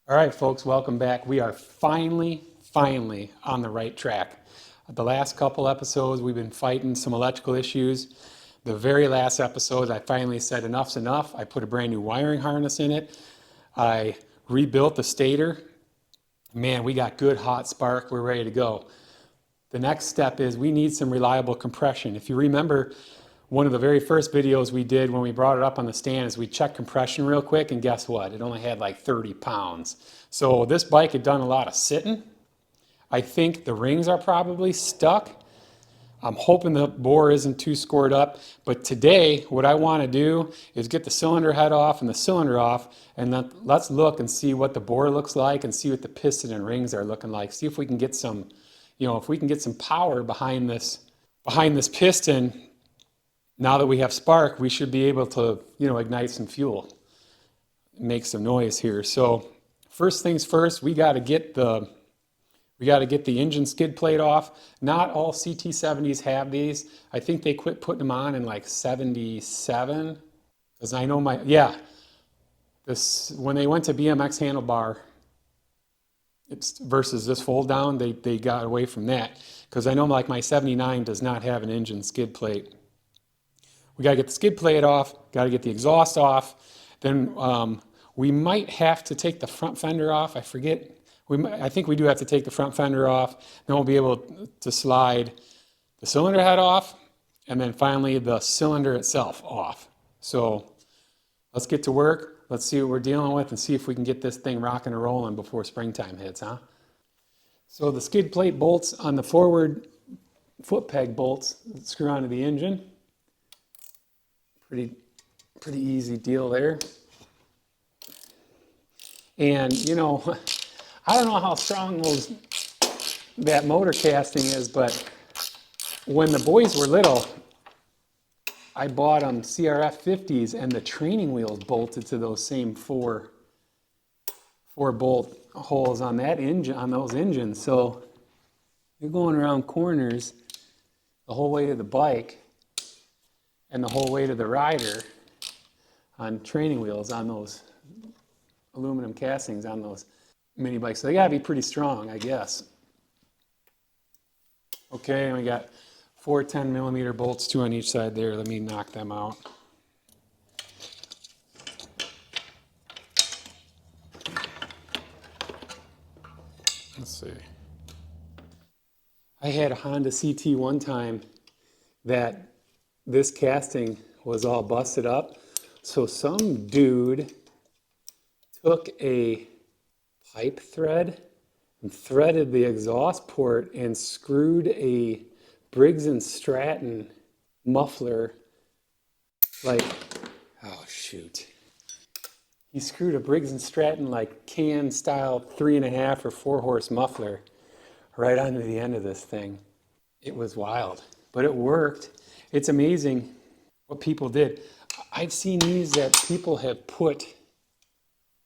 All right, folks, welcome back. We are finally on the right track. The last couple episodes, we've been fighting some electrical issues. The very last episode, I finally said enough's enough. I put a brand new wiring harness in it. I rebuilt the stator. Man, we got good hot spark. We're ready to go. The next step is we need some reliable compression. If you remember, one of the very first videos we did when we brought it up on the stand is we checked compression real quick, and guess what? It only had like 30 pounds. So this bike had done a lot of sitting. I think the rings are probably stuck. I'm hoping the bore isn't too scored up. But today, what I want to do is get the cylinder head off and the cylinder off, and then let's look and see what the bore looks like and see what the piston and rings are looking like. See if we can get some, if we can get some power behind this piston. Now that we have spark, we should be able to, ignite some fuel, make some noise here. So first things first, we got to get the engine skid plate off. Not all CT70s have these. I think they quit putting them on in like 77. Because I know when they went to BMX handlebar versus this fold down, they got away from that. Because I know like my 79 does not have an engine skid plate. We got to get the skid plate off, got to get the exhaust off. Then we might have to take the front fender off. I forget. I think we do have to take the front fender off. Then we'll be able to slide the cylinder head off, and then finally the cylinder itself off. So let's get to work. Let's see what we're dealing with and see if we can get this thing rocking and rolling before springtime hits, huh? So the skid plate bolts on the forward foot peg bolts screw onto the engine. Pretty easy deal there. And I don't know how strong that motor casting is, but when the boys were little, I bought them CRF 50s, and the training wheels bolted to those same four bolt holes on those engines. So you're going around corners the whole way to the bike and the whole way to the rider on training wheels on those aluminum castings on those mini bikes. So they gotta be pretty strong, I guess. Okay, and we got 4 10mm bolts, 2 on each side there. Let me knock them out. Let's see. I had a Honda CT one time that this casting was all busted up. So some dude took a pipe thread and threaded the exhaust port and screwed a Briggs & Stratton muffler, he screwed a Briggs & Stratton can style 3.5 or 4 horse muffler right onto the end of this thing. It was wild, but it worked. It's amazing what people did. I've seen these that people have put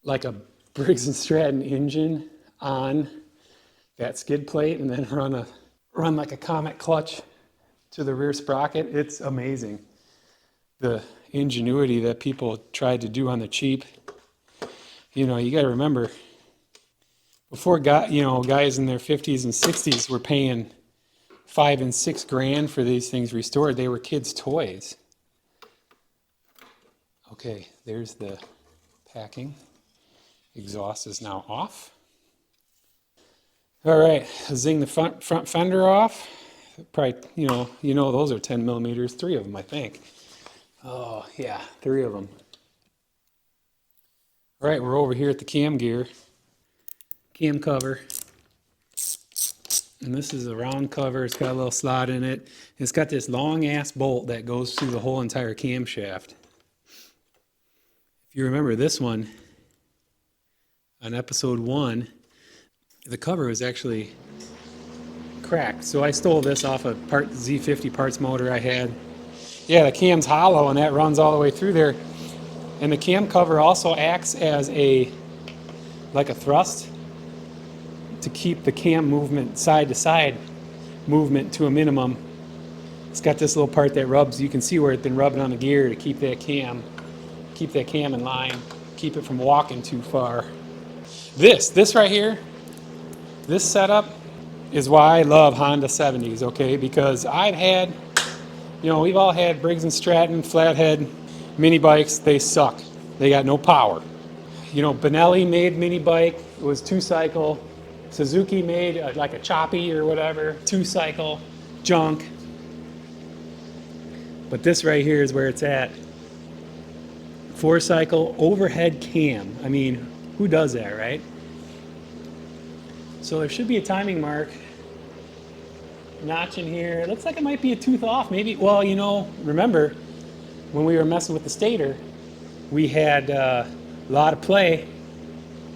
like a Briggs & Stratton engine on that skid plate and then run like a Comet clutch to the rear sprocket. It's amazing the ingenuity that people tried to do on the cheap. You got to remember, before guys in their 50s and 60s were paying $5 and $6 grand for these things restored. They were kids' toys. Okay, there's the packing. Exhaust is now off. All right, zing the front fender off. Probably, those are 10mm, 3 of them, I think. Oh, yeah, 3 of them. All right, we're over here at the cam gear, cam cover. And this is a round cover. It's got a little slot in it. It's got this long ass bolt that goes through the whole entire camshaft. If you remember this one, on episode 1, the cover was actually cracked. So I stole this off a Z50 parts motor I had. Yeah, the cam's hollow and that runs all the way through there. And the cam cover also acts as a thrust to keep the cam movement, side to side movement, to a minimum. It's got this little part that rubs. You can see where it's been rubbing on the gear to keep that cam in line, keep it from walking too far. This right here, this setup is why I love Honda 70s, okay? Because I've had, we've all had Briggs and Stratton flathead mini bikes. They suck. They got no power. Benelli made mini bike. It was two cycle. Suzuki made like a choppy or whatever, two cycle, junk. But this right here is where it's at. Four cycle overhead cam. I mean, who does that, right? So there should be a timing mark notch in here. It looks like it might be a tooth off, maybe. Well, remember when we were messing with the stator, we had a lot of play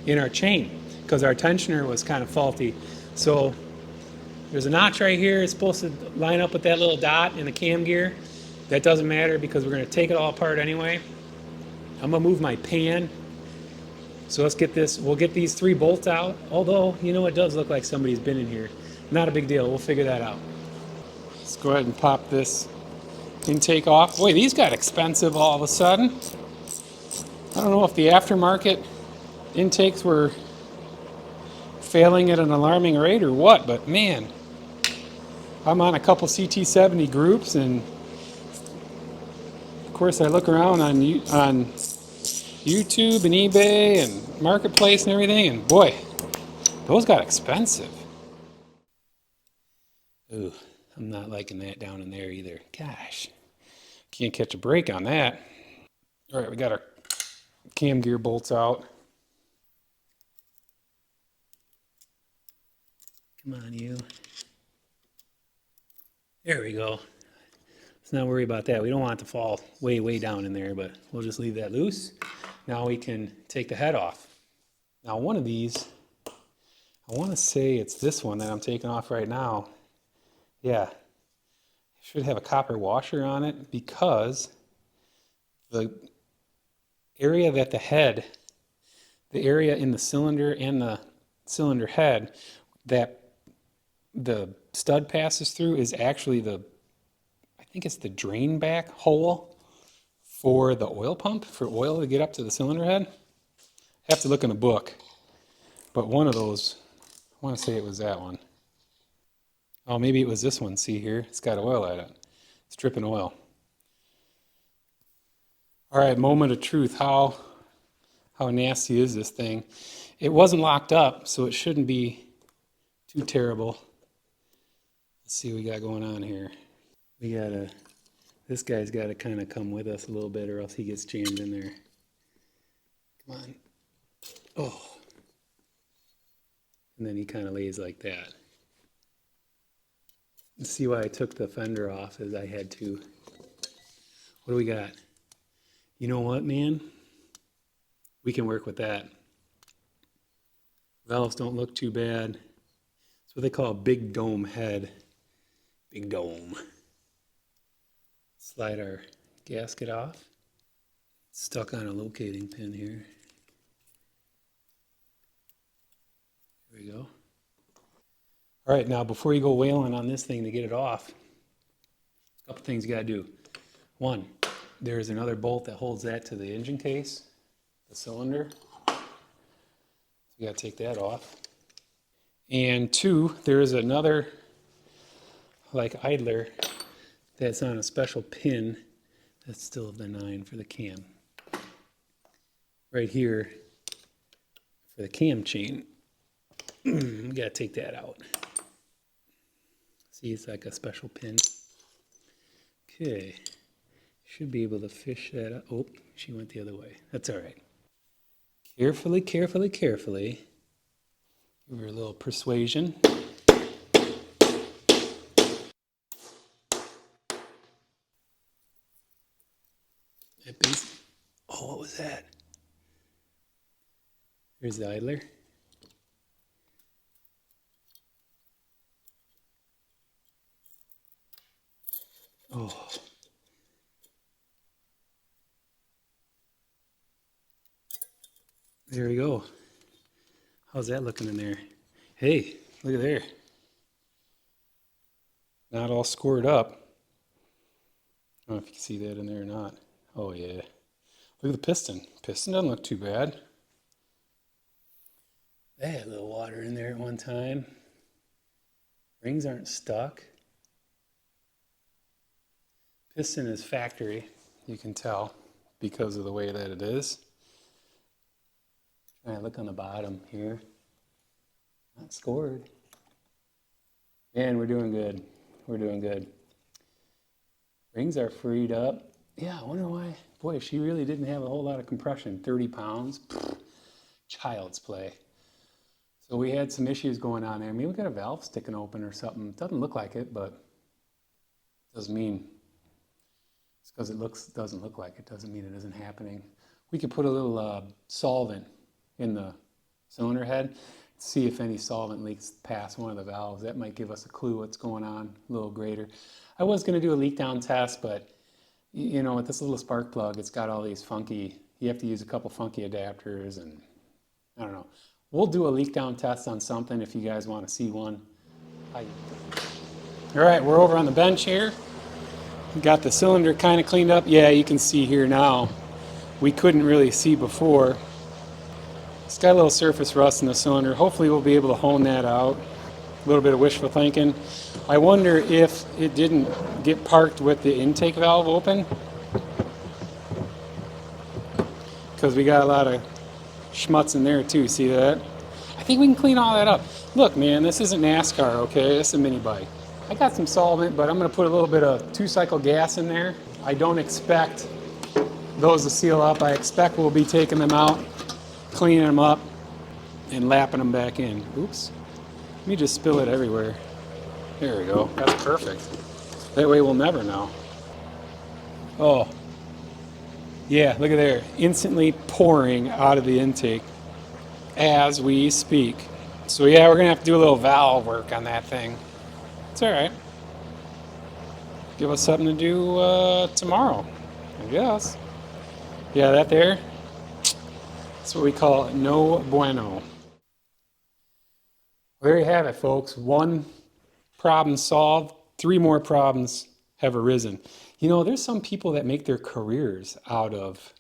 in our chain because our tensioner was kind of faulty. So there's a notch right here. It's supposed to line up with that little dot in the cam gear. That doesn't matter because we're going to take it all apart anyway. I'm going to move my pan. So let's get this. We'll get these 3 bolts out. Although, it does look like somebody's been in here. Not a big deal. We'll figure that out. Let's go ahead and pop this intake off. Boy, these got expensive all of a sudden. I don't know if the aftermarket intakes were failing at an alarming rate or what, but man, I'm on a couple CT70 groups, and of course I look around on YouTube and eBay and Marketplace and everything, and boy, those got expensive. Ooh, I'm not liking that down in there either. Gosh, can't catch a break on that. All right, we got our cam gear bolts out. Come on, you. There we go. Let's not worry about that. We don't want it to fall way, way down in there, but we'll just leave that loose. Now we can take the head off. Now one of these, I want to say it's this one that I'm taking off right now. Yeah, should have a copper washer on it because the area that the area in the cylinder and the cylinder head that the stud passes through is actually I think it's the drain back hole for the oil pump, for oil to get up to the cylinder head. I have to look in a book, but one of those, I want to say it was that one. Oh, maybe it was this one. See here, it's got oil at it. It's dripping oil. All right, moment of truth. How nasty is this thing? It wasn't locked up, so it shouldn't be too terrible. Let's see what we got going on here. This guy's got to kind of come with us a little bit or else he gets jammed in there. Come on. Oh. And then he kind of lays like that. Let's see why I took the fender off is I had to. What do we got? You know what, man? We can work with that. Valves don't look too bad. It's what they call a big dome head. Big dome. Slide our gasket off. It's stuck on a locating pin here. There we go. All right, now before you go whaling on this thing to get it off, a couple things you gotta do. One, there's another bolt that holds that to the engine case, the cylinder. So you gotta take that off. And two, there is another like idler that's on a special pin that's still the 9 for the cam. Right here for the cam chain. We gotta take that out. See, it's like a special pin. Okay, should be able to fish that up. Oh, she went the other way. That's all right. Carefully, carefully, carefully. Give her a little persuasion. Oh, what was that? Here's the idler. Oh. There we go. How's that looking in there? Hey, look at there. Not all scored up. I don't know if you can see that in there or not. Oh yeah. Look at the piston. Piston doesn't look too bad. I had a little water in there at one time. Rings aren't stuck. Piston is factory, you can tell because of the way that it is. Try to look on the bottom here. Not scored. Man, we're doing good. We're doing good. Rings are freed up. Yeah, I wonder why. Boy, she really didn't have a whole lot of compression. 30 pounds. Pfft, child's play. So we had some issues going on there. Maybe we got a valve sticking open or something. Doesn't look like it, but doesn't mean it's because it doesn't look like it. Doesn't mean it isn't happening. We could put a little solvent in the cylinder head, see if any solvent leaks past one of the valves. That might give us a clue what's going on a little greater. I was going to do a leak down test, but you know, with this little spark plug, it's got all these funky, you have to use a couple funky adapters, and I don't know. We'll do a leak down test on something if you guys want to see one. All right, we're over on the bench here. Got the cylinder kind of cleaned up. Yeah, you can see here now. We couldn't really see before. It's got a little surface rust in the cylinder. Hopefully we'll be able to hone that out. A little bit of wishful thinking. I wonder if it didn't get parked with the intake valve open, because we got a lot of schmutz in there too. See that? I think we can clean all that up. Look, man, this isn't NASCAR, okay? This is a mini bike. I got some solvent, but I'm going to put a little bit of 2-cycle gas in there. I don't expect those to seal up. I expect we'll be taking them out, cleaning them up, and lapping them back in. Oops. Let me just spill it everywhere. There we go. That's perfect. That way we'll never know. Oh. Yeah, look at there. Instantly pouring out of the intake as we speak. So yeah, we're going to have to do a little valve work on that thing. It's all right. Give us something to do tomorrow, I guess. Yeah, that there, that's what we call no bueno. There you have it, folks. One problem solved. 3 more problems have arisen. You know, there's some people that make their careers out of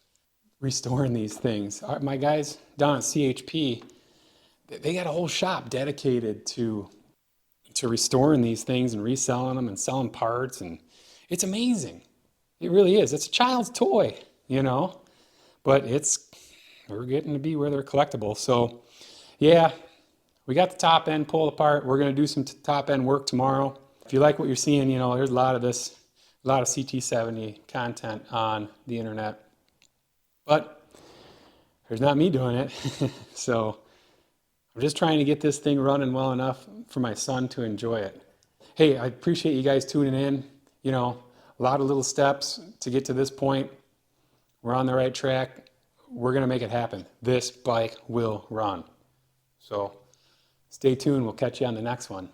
restoring these things. My guys down at CHP, they got a whole shop dedicated to restoring these things and reselling them and selling parts, and it's amazing. It really is. It's a child's toy, you know, but we're getting to be where they're collectible. So yeah, we got the top end pulled apart. We're going to do some top end work tomorrow. If you like what you're seeing, you know, there's a lot of CT70 content on the internet, but there's not me doing it. So I'm just trying to get this thing running well enough for my son to enjoy it. Hey, I appreciate you guys tuning in. You know, a lot of little steps to get to this point. We're on the right track. We're going to make it happen. This bike will run. So stay tuned. We'll catch you on the next one.